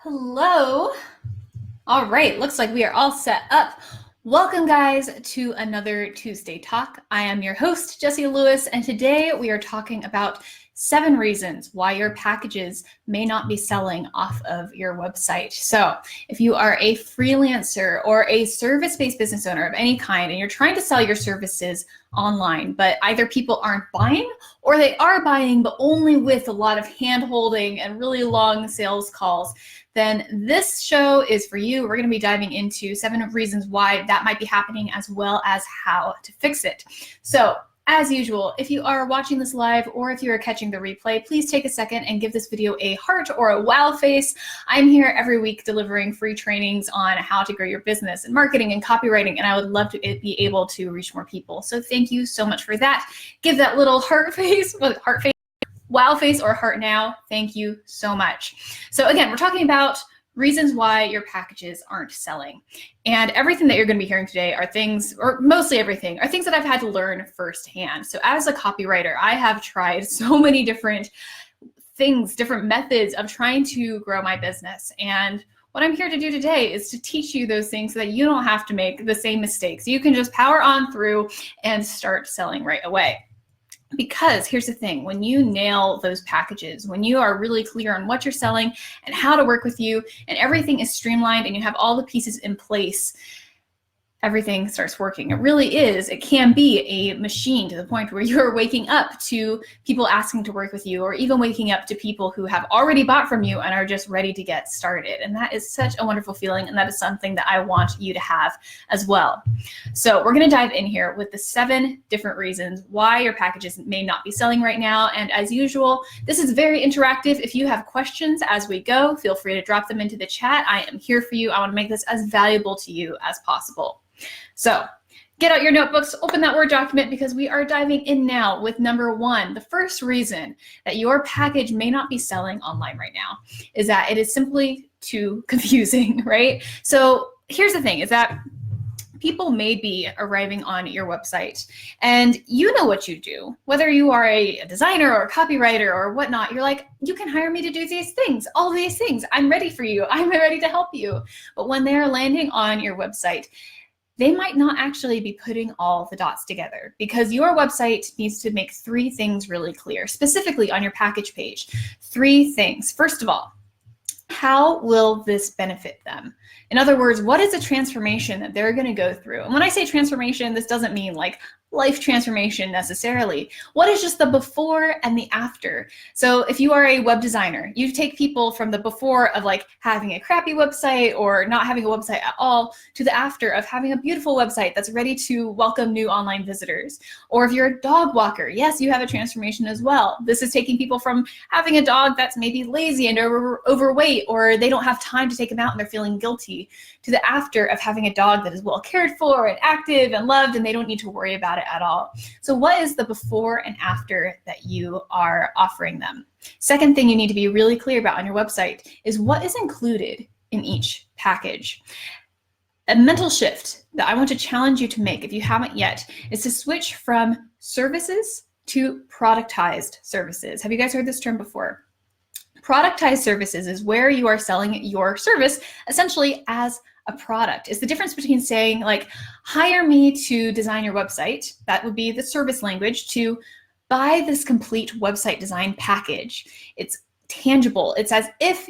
Hello. All right, looks like we are all set up. Welcome, guys, to another Tuesday Talk. I am your host, Jessie Lewis, and today we are talking about 7 reasons why your packages may not be selling off of your website. So if you are a freelancer or a service-based business owner of any kind, and you're trying to sell your services online, but either people aren't buying or they are buying, but only with a lot of hand-holding and really long sales calls, then this show is for you. We're going to be diving into 7 reasons why that might be happening, as well as how to fix it. So as usual, if you are watching this live or if you are catching the replay, please take a second and give this video a heart or a wow face. I'm here every week delivering free trainings on how to grow your business and marketing and copywriting, and I would love to be able to reach more people. So thank you so much for that. Give that little heart face, wow face, or heart now. Thank you so much. So again, we're talking about reasons why your packages aren't selling. And everything that you're going to be hearing today are things, or mostly everything, are things that I've had to learn firsthand. So as a copywriter, I have tried so many different things, different methods of trying to grow my business. And what I'm here to do today is to teach you those things so that you don't have to make the same mistakes. You can just power on through and start selling right away. Because here's the thing, when you nail those packages, when you are really clear on what you're selling and how to work with you, and everything is streamlined and you have all the pieces in place, everything starts working. It really is. It can be a machine to the point where you're waking up to people asking to work with you, or even waking up to people who have already bought from you and are just ready to get started. And that is such a wonderful feeling. And that is something that I want you to have as well. So we're going to dive in here with the 7 different reasons why your packages may not be selling right now. And as usual, this is very interactive. If you have questions as we go, feel free to drop them into the chat. I am here for you. I want to make this as valuable to you as possible. So get out your notebooks, open that Word document, because we are diving in now with number 1. The first reason that your package may not be selling online right now is that it is simply too confusing, right? So here's the thing, is that people may be arriving on your website and you know what you do. Whether you are a designer or a copywriter or whatnot, you're like, you can hire me to do these things, all these things. I'm ready for you. I'm ready to help you. But when they're landing on your website, they might not actually be putting all the dots together, because your website needs to make 3 things really clear, specifically on your package page. 3 things. First of all, how will this benefit them? In other words, what is the transformation that they're going to go through? And when I say transformation, this doesn't mean like life transformation necessarily. What is just the before and the after? So if you are a web designer, you take people from the before of like having a crappy website or not having a website at all, to the after of having a beautiful website that's ready to welcome new online visitors. Or if you're a dog walker, yes, you have a transformation as well. This is taking people from having a dog that's maybe lazy and overweight, or they don't have time to take them out and they're feeling guilty, to the after of having a dog that is well cared for and active and loved, and they don't need to worry about it at all. So what is the before and after that you are offering them? Second thing you need to be really clear about on your website is what is included in each package. A mental shift that I want to challenge you to make, if you haven't yet, is to switch from services to productized services. Have you guys heard this term before? Productized services is where you are selling your service essentially as a product. It's the difference between saying like, hire me to design your website, that would be the service language, to buy this complete website design package. It's tangible. It's as if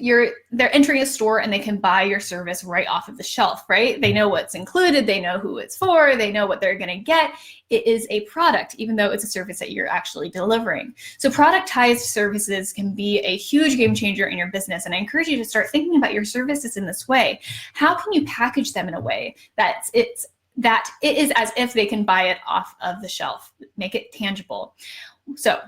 they're entering a store and they can buy your service right off of the shelf, right? They know what's included, they know who it's for, they know what they're going to get. It is a product, even though it's a service that you're actually delivering. So productized services can be a huge game changer in your business. And I encourage you to start thinking about your services in this way. How can you package them in a way that it is as if they can buy it off of the shelf? Make it tangible. So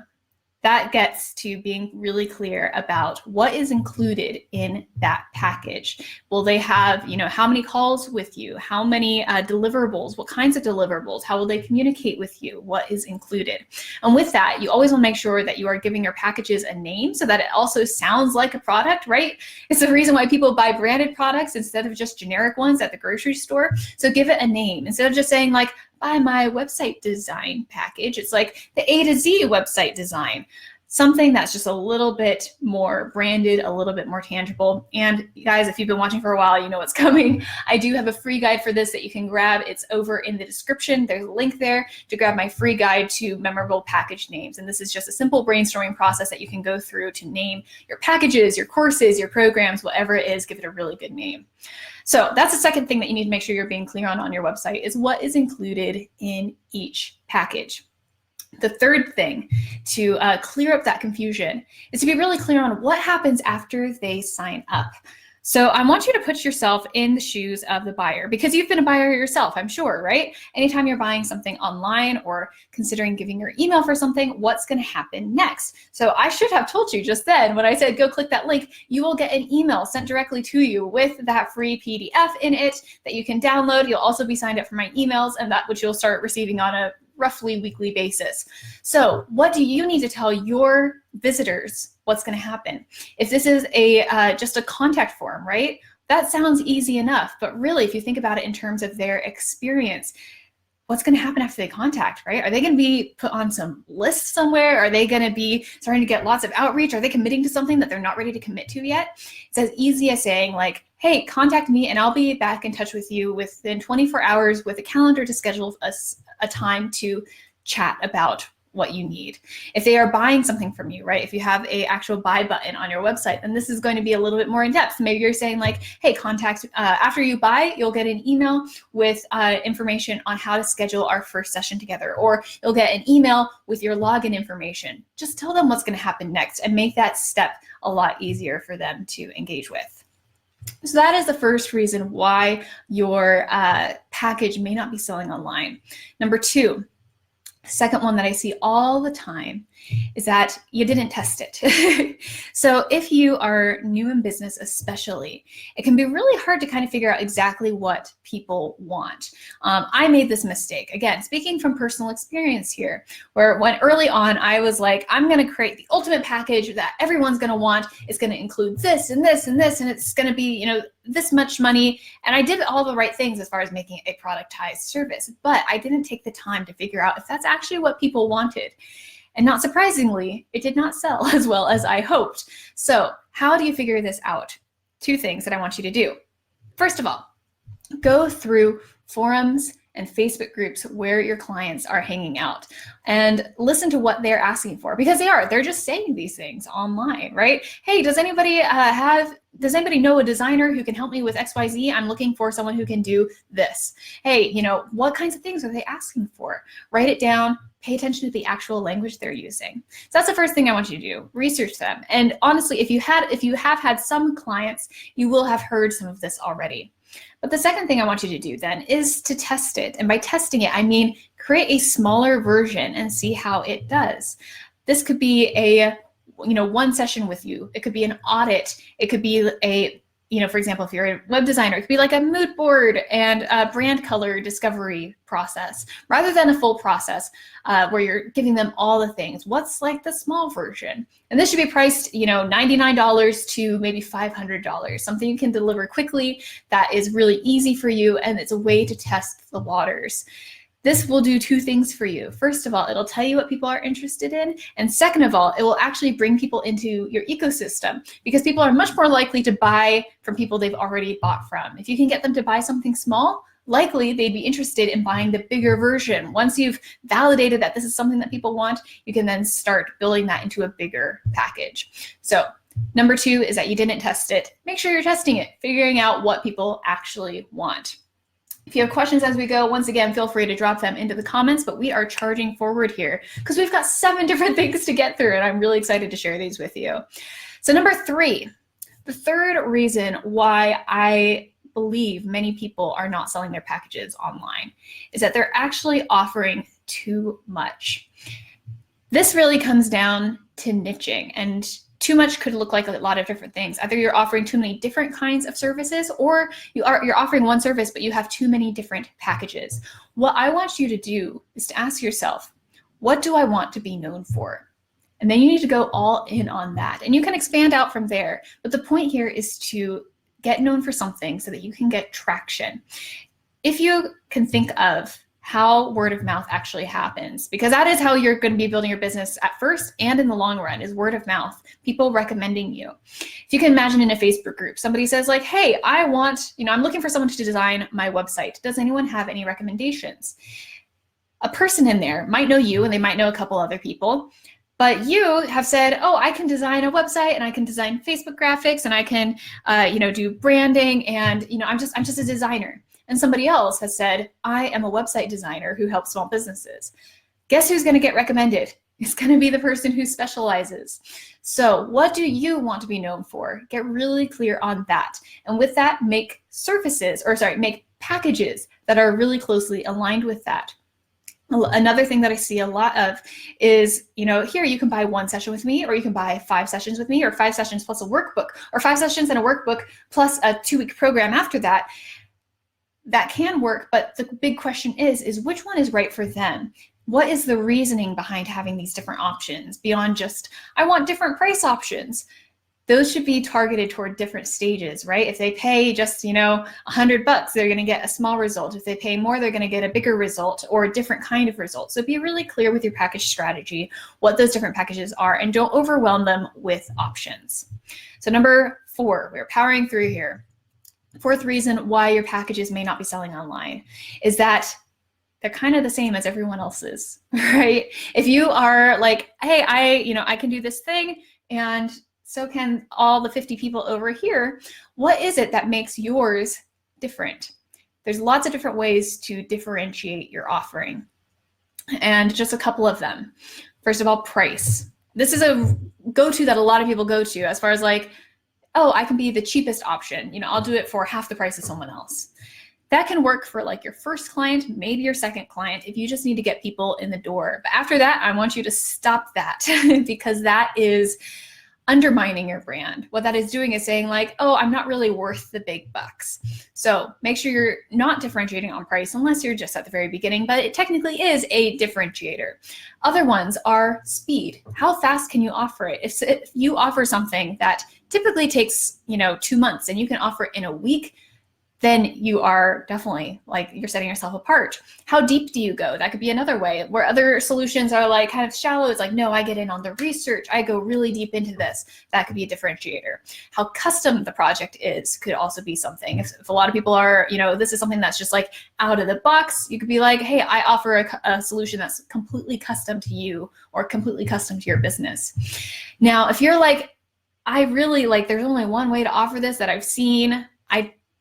that gets to being really clear about what is included in that package. Will they have, how many calls with you? How many deliverables? What kinds of deliverables? How will they communicate with you? What is included? And with that, you always want to make sure that you are giving your packages a name so that it also sounds like a product, right? It's the reason why people buy branded products instead of just generic ones at the grocery store. So give it a name. Instead of just saying like, buy my website design package, it's like the A to Z website design. something that's just a little bit more branded, a little bit more tangible. And guys, if you've been watching for a while, you know what's coming. I do have a free guide for this that you can grab. It's over in the description. There's a link there to grab my free guide to memorable package names. And this is just a simple brainstorming process that you can go through to name your packages, your courses, your programs, whatever it is, give it a really good name. So that's the second thing that you need to make sure you're being clear on your website is what is included in each package. The third thing to clear up that confusion is to be really clear on what happens after they sign up. So I want you to put yourself in the shoes of the buyer because you've been a buyer yourself, I'm sure, right? Anytime you're buying something online or considering giving your email for something, what's going to happen next? So I should have told you just then when I said go click that link, you will get an email sent directly to you with that free PDF in it that you can download. You'll also be signed up for my emails and that which you'll start receiving on a roughly weekly basis. So what do you need to tell your visitors what's going to happen? If this is just a contact form, right? That sounds easy enough, but really if you think about it in terms of their experience, what's going to happen after they contact, right? Are they going to be put on some list somewhere? Are they going to be starting to get lots of outreach? Are they committing to something that they're not ready to commit to yet? It's as easy as saying like, hey, contact me and I'll be back in touch with you within 24 hours with a calendar to schedule a time to chat about what you need. If they are buying something from you, right? If you have a actual buy button on your website, then this is going to be a little bit more in depth. Maybe you're saying like, hey, contact, after you buy, you'll get an email with information on how to schedule our first session together, or you'll get an email with your login information. Just tell them what's going to happen next and make that step a lot easier for them to engage with. So that is the first reason why your package may not be selling online. Number two, second one that I see all the time is that you didn't test it. So if you are new in business especially, it can be really hard to kind of figure out exactly what people want. I made this mistake. Again, speaking from personal experience here, where when early on I was like, I'm going to create the ultimate package that everyone's going to want. It's going to include this and this and this, and it's going to be, you know, this much money. And I did all the right things as far as making it a productized service, but I didn't take the time to figure out if that's actually what people wanted. And not surprisingly, it did not sell as well as I hoped. So how do you figure this out? Two things that I want you to do. First of all, go through forums and Facebook groups where your clients are hanging out and listen to what they're asking for, because they're just saying these things online, right? Hey, does anybody know a designer who can help me with XYZ? I'm looking for someone who can do this. Hey, you know, what kinds of things are they asking for? Write it down. Pay attention to the actual language they're using. So that's the first thing I want you to do. Research them. And honestly, if you have had some clients, you will have heard some of this already. But the second thing I want you to do then is to test it. And by testing it, I mean create a smaller version and see how it does. This could be a, one session with you. It could be an audit. It could be for example, if you're a web designer, it could be like a mood board and a brand color discovery process, rather than a full process where you're giving them all the things. What's like the small version? And this should be priced, $99 to maybe $500, something you can deliver quickly that is really easy for you, and it's a way to test the waters. This will do two things for you. First of all, it'll tell you what people are interested in. And second of all, it will actually bring people into your ecosystem, because people are much more likely to buy from people they've already bought from. If you can get them to buy something small, likely they'd be interested in buying the bigger version. Once you've validated that this is something that people want, you can then start building that into a bigger package. So number two is that you didn't test it. Make sure you're testing it, figuring out what people actually want. If you have questions as we go, once again, feel free to drop them into the comments, but we are charging forward here because we've got 7 different things to get through, and I'm really excited to share these with you. So number 3, the third reason why I believe many people are not selling their packages online is that they're actually offering too much. This really comes down to niching, and too much could look like a lot of different things. Either you're offering too many different kinds of services, or you're offering one service, but you have too many different packages. What I want you to do is to ask yourself, what do I want to be known for? And then you need to go all in on that. And you can expand out from there. But the point here is to get known for something so that you can get traction. If you can think of how word of mouth actually happens, because that is how you're going to be building your business at first and in the long run, is word of mouth, people recommending you. If you can imagine in a Facebook group, somebody says like, hey, I'm looking for someone to design my website. Does anyone have any recommendations? A person in there might know you and they might know a couple other people, but you have said, oh, I can design a website and I can design Facebook graphics and I can, do branding and, I'm just a designer. And somebody else has said, I am a website designer who helps small businesses. Guess who's going to get recommended? It's going to be the person who specializes. So what do you want to be known for? Get really clear on that. And with that, make packages that are really closely aligned with that. Another thing that I see a lot of is, here you can buy 1 session with me, or you can buy 5 sessions with me, or 5 sessions plus a workbook, or 5 sessions and a workbook plus a 2-week program after that. That can work, but the big question is which one is right for them? What is the reasoning behind having these different options beyond just, I want different price options? Those should be targeted toward different stages, right? If they pay just, $100, they're going to get a small result. If they pay more, they're going to get a bigger result or a different kind of result. So be really clear with your package strategy, what those different packages are, and don't overwhelm them with options. So number 4, we're powering through here. 4th reason why your packages may not be selling online is that they're kind of the same as everyone else's, right? If you are like, hey, I can do this thing, and so can all the 50 people over here, what is it that makes yours different? There's lots of different ways to differentiate your offering, and just a couple of them. First of all, price. This is a go-to that a lot of people go to as far as like, oh, I can be the cheapest option. I'll do it for half the price of someone else. That can work for like your first client, maybe your second client, if you just need to get people in the door. But after that, I want you to stop that because that is undermining your brand. What that is doing is saying like, oh, I'm not really worth the big bucks. So make sure you're not differentiating on price unless you're just at the very beginning, but it technically is a differentiator. Other ones are speed. How fast can you offer it? If you offer something that typically takes, 2 months and you can offer it in a week, then you are definitely you're setting yourself apart. How deep do you go? That could be another way, where other solutions are like kind of shallow. It's like, no, I get in on the research. I go really deep into this. That could be a differentiator. How custom the project is could also be something. If a lot of people are, this is something that's just like out of the box, you could be like, hey, I offer a solution that's completely custom to you or completely custom to your business. Now, if you're like, I really there's only one way to offer this that I've seen,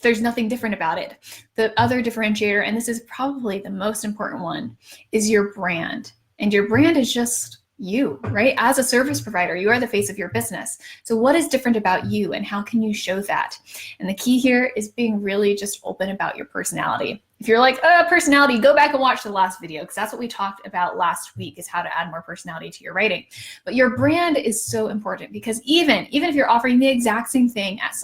there's nothing different about it. The other differentiator, and this is probably the most important one, is your brand. And your brand is just you, right? As a service provider, you are the face of your business. So what is different about you and how can you show that? And the key here is being really just open about your personality. If you're like, personality, go back and watch the last video, because that's what we talked about last week, is how to add more personality to your writing. But your brand is so important, because even if you're offering the exact same thing as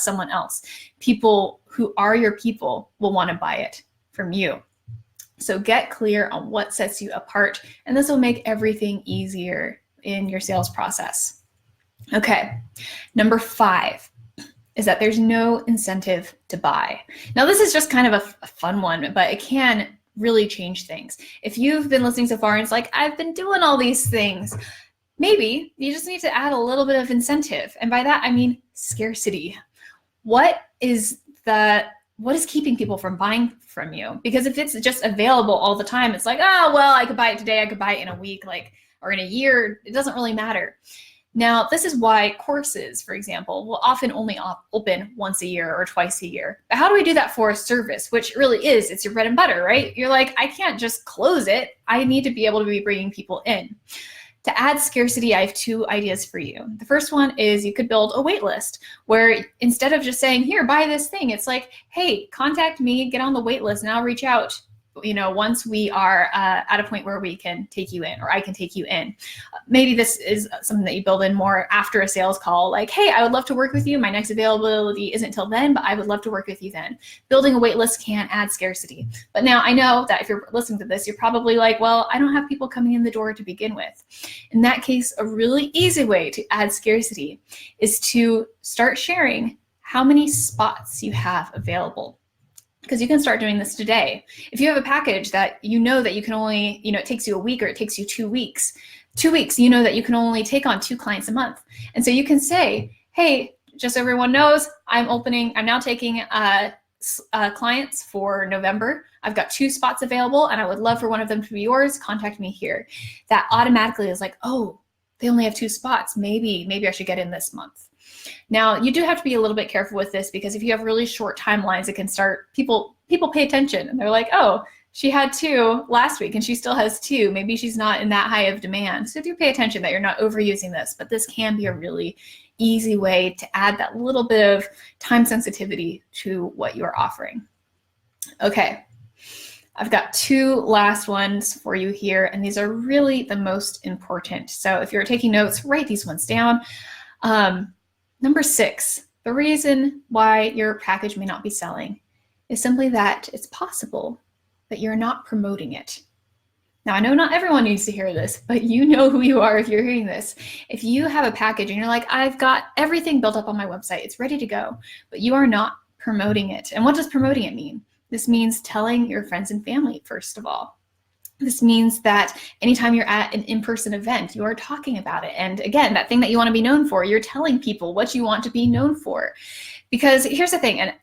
someone else, people who are your people will want to buy it from you. So get clear on what sets you apart, and this will make everything easier in your sales process. Okay, number 5. Is that there's no incentive to buy. Now, this is just kind of a fun one, but it can really change things. If you've been listening so far and it's like, I've been doing all these things, maybe you just need to add a little bit of incentive. And by that, I mean scarcity. What is keeping people from buying from you? Because if it's just available all the time, it's like, oh, well, I could buy it today, I could buy it in a week, or in a year, it doesn't really matter. Now, this is why courses, for example, will often only open once a year or twice a year. But how do we do that for a service, which really it's your bread and butter, right? You're like, I can't just close it. I need to be able to be bringing people in. To add scarcity, I have 2 ideas for you. The first one is you could build a wait list where instead of just saying, here, buy this thing, it's like, hey, contact me, get on the wait list, and I'll reach out once we are at a point where we can take you in, or I can take you in. Maybe this is something that you build in more after a sales call, like, hey, I would love to work with you. My next availability isn't till then, but I would love to work with you then. Building a wait list can add scarcity. But now I know that if you're listening to this, you're probably like, well, I don't have people coming in the door to begin with. In that case, a really easy way to add scarcity is to start sharing how many spots you have available. because you can start doing this today. If you have a package that you know that you can only, it takes you a week or it takes you 2 weeks, you know that you can only take on 2 clients a month. And so you can say, hey, just so everyone knows, I'm now taking clients for November. I've got 2 spots available and I would love for one of them to be yours. Contact me here. That automatically is like, oh, they only have 2 spots. Maybe I should get in this month. Now, you do have to be a little bit careful with this, because if you have really short timelines, it can start, people pay attention and they're like, oh, she had 2 last week and she still has 2. Maybe she's not in that high of demand. So do pay attention that you're not overusing this, but this can be a really easy way to add that little bit of time sensitivity to what you're offering. Okay, I've got 2 last ones for you here, and these are really the most important. So if you're taking notes, write these ones down. Number 6, the reason why your package may not be selling is simply that it's possible that you're not promoting it. Now, I know not everyone needs to hear this, but you know who you are if you're hearing this. If you have a package and you're like, I've got everything built up on my website, it's ready to go, but you are not promoting it. And what does promoting it mean? This means telling your friends and family, first of all. This means that anytime you're at an in-person event, you are talking about it. And again, that thing that you want to be known for, you're telling people what you want to be known for. Because here's the thing, and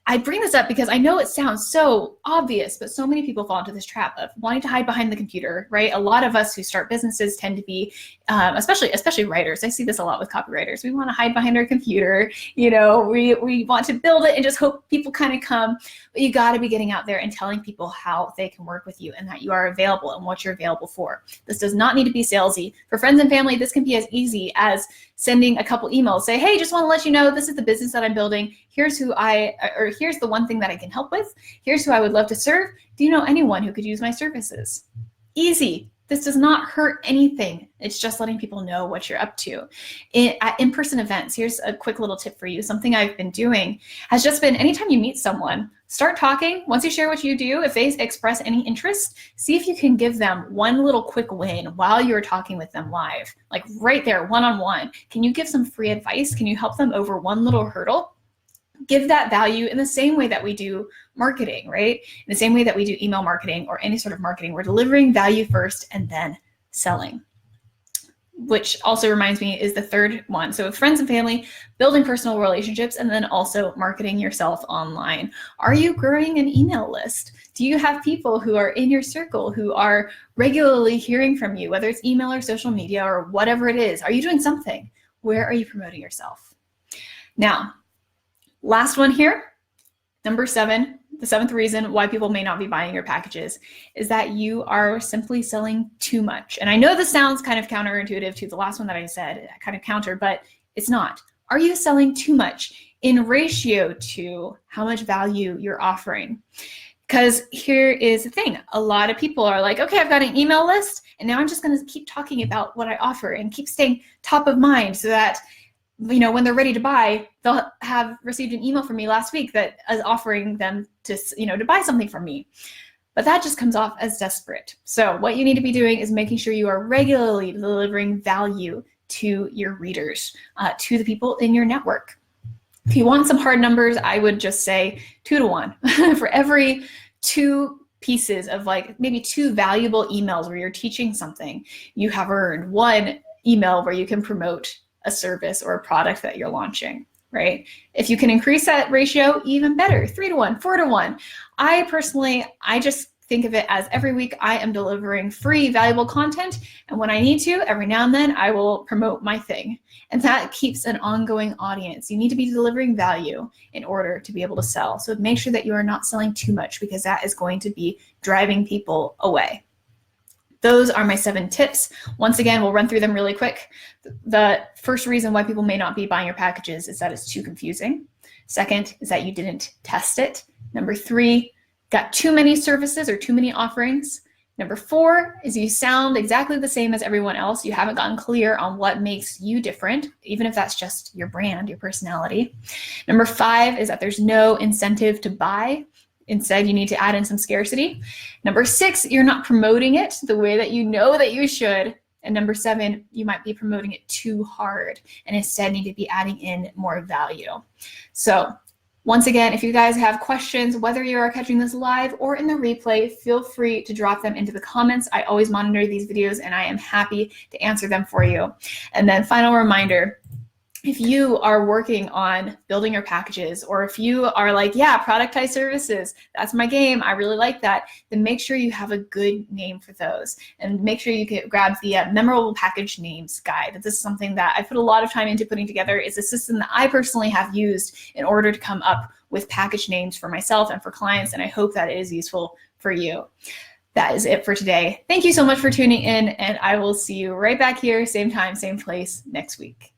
I bring this up because I know it sounds so obvious, but so many people fall into this trap of wanting to hide behind the computer, right? A lot of us who start businesses tend to be, especially writers. I see this a lot with copywriters. We want to hide behind our computer. We want to build it and just hope people kind of come. But you got to be getting out there and telling people how they can work with you and that you are available and what you're available for. This does not need to be salesy. For friends and family, this can be as easy as sending a couple emails. Say, hey, just want to let you know, this is the business that I'm building. Here's here's the one thing that I can help with. Here's who I would love to serve. Do you know anyone who could use my services? Easy. This does not hurt anything. It's just letting people know what you're up to. At in-person events, here's a quick little tip for you. Something I've been doing has just been, anytime you meet someone, start talking. Once you share what you do, if they express any interest, see if you can give them one little quick win while you're talking with them live, like right there, one-on-one. Can you give some free advice? Can you help them over one little hurdle? Give that value in the same way that we do marketing, right? In the same way that we do email marketing or any sort of marketing. We're delivering value first and then selling. Which also reminds me is the third one. So friends and family, building personal relationships, and then also marketing yourself online. Are you growing an email list? Do you have people who are in your circle who are regularly hearing from you, whether it's email or social media or whatever it is? Are you doing something? Where are you promoting yourself? Now, last one here, number 7, the 7th reason why people may not be buying your packages is that you are simply selling too much. And I know this sounds kind of counterintuitive to the last one that I said, kind of counter, but it's not. Are you selling too much in ratio to how much value you're offering? Because here is the thing. A lot of people are like, okay, I've got an email list, and now I'm just going to keep talking about what I offer and keep staying top of mind so that when they're ready to buy, they'll have received an email from me last week that is offering them to buy something from me. But that just comes off as desperate. So what you need to be doing is making sure you are regularly delivering value to your readers, to the people in your network. If you want some hard numbers, I would just say 2 to 1. For every 2 pieces of maybe 2 valuable emails where you're teaching something, you have earned 1 email where you can promote a service or a product that you're launching, right? If you can increase that ratio, even better, 3 to 1, 4 to 1. I just think of it as every week I am delivering free, valuable content. And when I need to, every now and then, I will promote my thing. And that keeps an ongoing audience. You need to be delivering value in order to be able to sell. So make sure that you are not selling too much, because that is going to be driving people away. Those are my 7 tips. Once again, we'll run through them really quick. The first reason why people may not be buying your packages is that it's too confusing. Second is that you didn't test it. Number 3, got too many services or too many offerings. Number 4 is you sound exactly the same as everyone else. You haven't gotten clear on what makes you different, even if that's just your brand, your personality. Number 5 is that there's no incentive to buy. Instead, you need to add in some scarcity. Number 6, you're not promoting it the way that you know that you should. And number 7, you might be promoting it too hard and instead need to be adding in more value. So Once again, if you guys have questions, whether you are catching this live or in the replay, feel free to drop them into the comments. I always monitor these videos and I am happy to answer them for you. And then final reminder, if you are working on building your packages, or if you are like, yeah, productized services, that's my game, I really like that, then make sure you have a good name for those. And make sure you can grab the Memorable Package Names Guide. This is something that I put a lot of time into putting together. It's a system that I personally have used in order to come up with package names for myself and for clients, and I hope that it is useful for you. That is it for today. Thank you so much for tuning in, and I will see you right back here, same time, same place, next week.